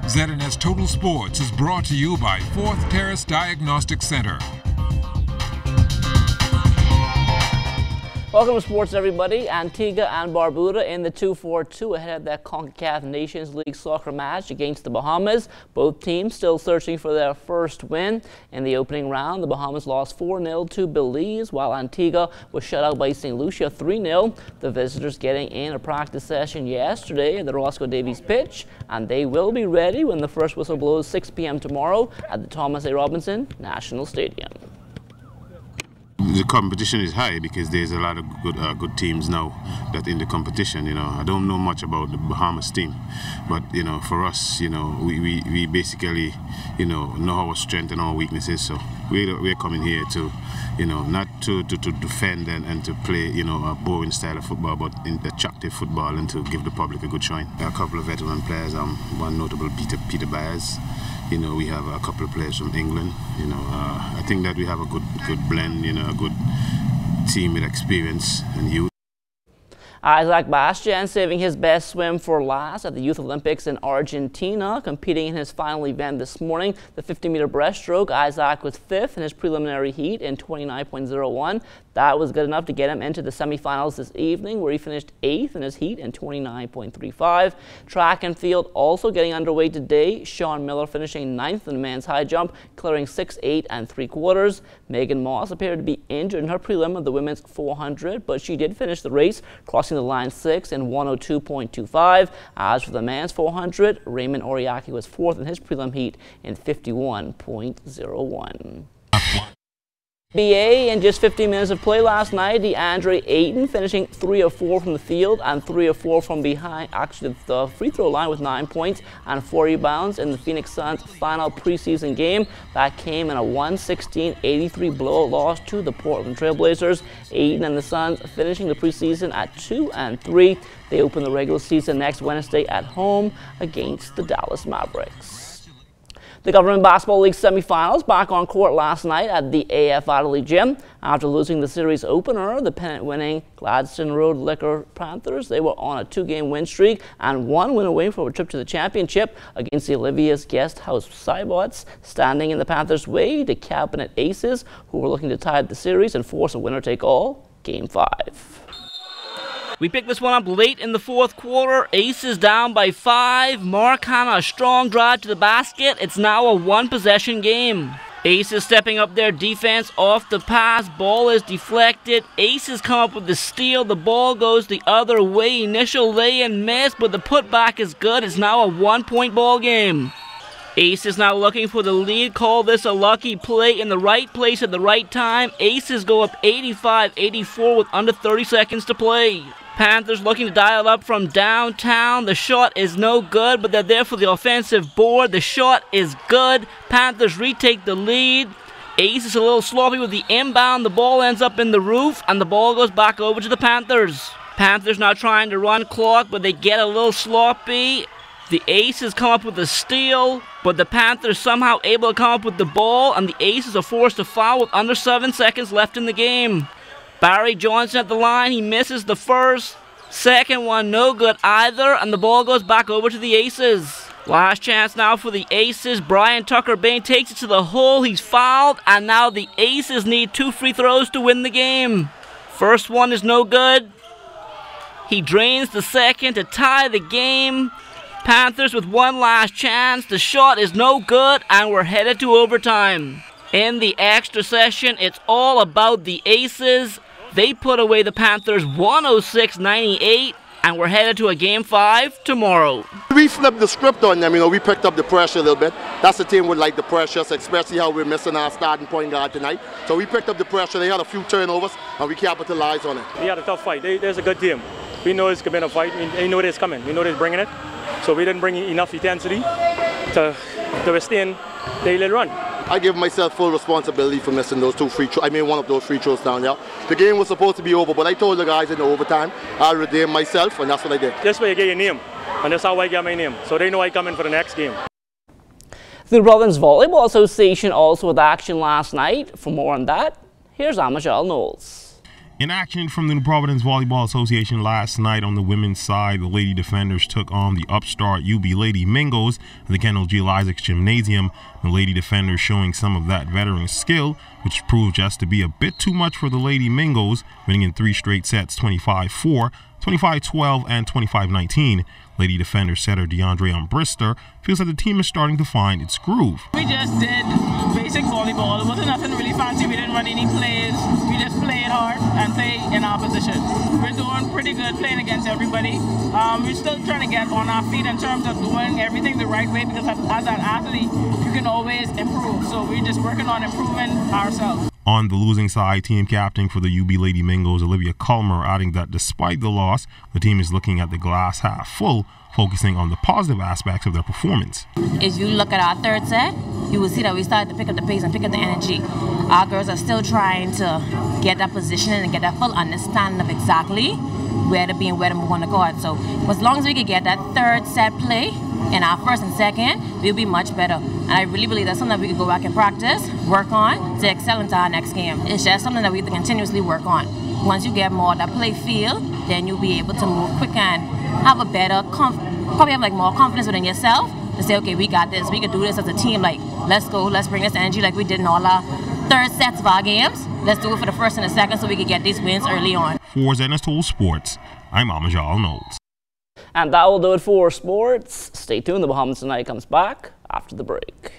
ZNS Total Sports is brought to you by 4th Terrace Diagnostic Center. Welcome to sports, everybody. Antigua and Barbuda in the 2-4-2 ahead of that CONCACAF Nations League soccer match against the Bahamas. Both teams still searching for their first win. In the opening round, the Bahamas lost 4-0 to Belize, while Antigua was shut out by St. Lucia 3-0. The visitors getting in a practice session yesterday at the Roscoe Davies pitch, and they will be ready when the first whistle blows 6 p.m. tomorrow at the Thomas A. Robinson National Stadium. The competition is high because there's a lot of good teams now that in the competition. I don't know much about the Bahamas team, but for us, we basically know our strength and our weaknesses. So we're coming here to not to defend and to play a boring style of football, but attractive football and to give the public a good showing. A couple of veteran players, one notable Peter Byers. We have a couple of players from England. I think that we have a good blend, a good team with experience and youth. Isaac Bastian saving his best swim for last at the Youth Olympics in Argentina, competing in his final event this morning, the 50-meter breaststroke. Isaac was 5th in his preliminary heat in 29.01. That was good enough to get him into the semifinals this evening, where he finished 8th in his heat in 29.35. Track and field also getting underway today. Sean Miller finishing 9th in the men's high jump, clearing 6.8 3/4. Megan Moss appeared to be injured in her prelim of the women's 400, but she did finish the race, crossing the line 6th in 102.25. As for the men's 400, Raymond Oriaki was 4th in his prelim heat in 51.01. NBA in just 15 minutes of play last night, DeAndre Ayton finishing 3 of 4 from the field and 3 of 4 from behind, actually the free throw line, with 9 points and 4 rebounds in the Phoenix Suns' final preseason game. That came in a 116-83 blowout loss to the Portland Trailblazers. Ayton and the Suns finishing the preseason at 2-3. They open the regular season next Wednesday at home against the Dallas Mavericks. The Government Basketball League semifinals back on court last night at the AF Adelaide Gym. After losing the series opener, the pennant-winning Gladstone Road Liquor Panthers, they were on a 2-game win streak and 1 win away from a trip to the championship against the Olivia's Guest House Cybots. Standing in the Panthers' way, the Cabinet Aces, who were looking to tie the series and force a winner-take-all, Game 5. We picked this one up late in the fourth quarter. Aces down by 5. Mark Hanna, a strong drive to the basket. It's now a 1-possession game. Aces stepping up their defense off the pass. Ball is deflected. Aces come up with the steal. The ball goes the other way. Initial lay-in miss, but the putback is good. It's now a 1-point ball game. Aces now looking for the lead. Call this a lucky play in the right place at the right time. Aces go up 85-84 with under 30 seconds to play. Panthers looking to dial up from downtown. The shot is no good, but they're there for the offensive board. The shot is good. Panthers retake the lead. Aces a little sloppy with the inbound. The ball ends up in the roof, and the ball goes back over to the Panthers. Panthers now trying to run clock, but they get a little sloppy. The Aces come up with a steal, but the Panthers somehow able to come up with the ball, and the Aces are forced to foul with under 7 seconds left in the game. Barry Johnson at the line, he misses the first. Second one, no good either, and the ball goes back over to the Aces. Last chance now for the Aces. Brian Tucker-Bain takes it to the hole, he's fouled, and now the Aces need 2 free throws to win the game. First one is no good. He drains the second to tie the game. Panthers with one last chance. The shot is no good, and we're headed to overtime. In the extra session, it's all about the Aces. They put away the Panthers 106-98, and we're headed to a Game 5 tomorrow. We flipped the script on them, we picked up the pressure a little bit. That's the team would like the pressure, especially how we're missing our starting point guard tonight. So we picked up the pressure. They had a few turnovers, and we capitalized on it. We had a tough fight. There's a good team. We know it's going to be a fight. We know it's coming. We know they're bringing it. So we didn't bring enough intensity to withstand the little run. I give myself full responsibility for missing those 2 free throws. I made one of those free throws down there. The game was supposed to be over, but I told the guys in the overtime, I'll redeem myself, and that's what I did. This way you get your name, and that's how I get my name. So they know I come in for the next game. The Province Volleyball Association also with action last night. For more on that, here's Amajal Knowles. In action from the New Providence Volleyball Association last night on the women's side, the Lady Defenders took on the upstart UB Lady Mingos at the Kendall G. Isaacs Gymnasium. The Lady Defenders showing some of that veteran skill, which proved just to be a bit too much for the Lady Mingos, winning in 3 straight sets 25-4, 25-12, and 25-19. Lady Defender setter DeAndre Umbrister feels that the team is starting to find its groove. We just did basic volleyball. It wasn't nothing really fancy. We didn't run any plays. We just played hard and played in our position. We're doing pretty good playing against everybody. We're still trying to get on our feet in terms of doing everything the right way, because as an athlete, you can always improve. So we're just working on improving ourselves. On the losing side, team captain for the UB Lady Mingos, Olivia Culmer, adding that despite the loss, the team is looking at the glass half full, focusing on the positive aspects of their performance. If you look at our third set, you will see that we started to pick up the pace and pick up the energy. Our girls are still trying to get that positioning and get that full understanding of exactly where to be and where to move on the court. So as long as we can get that third set play in our first and second, we'll be much better. And I really believe that's something that we can go back and practice, work on to excel into our next game. It's just something that we have to continuously work on. Once you get more of that play feel, then you'll be able to move quick and have a better, probably have like more confidence within yourself to say, okay, we got this, we can do this as a team, like let's go, let's bring this energy like we did in all our third sets of our games. Let's do it for the first and the second so we can get these wins early on. For ZNS Total Sports, I'm Amajal Knowles. And that will do it for sports. Stay tuned. The Bahamas Tonight comes back after the break.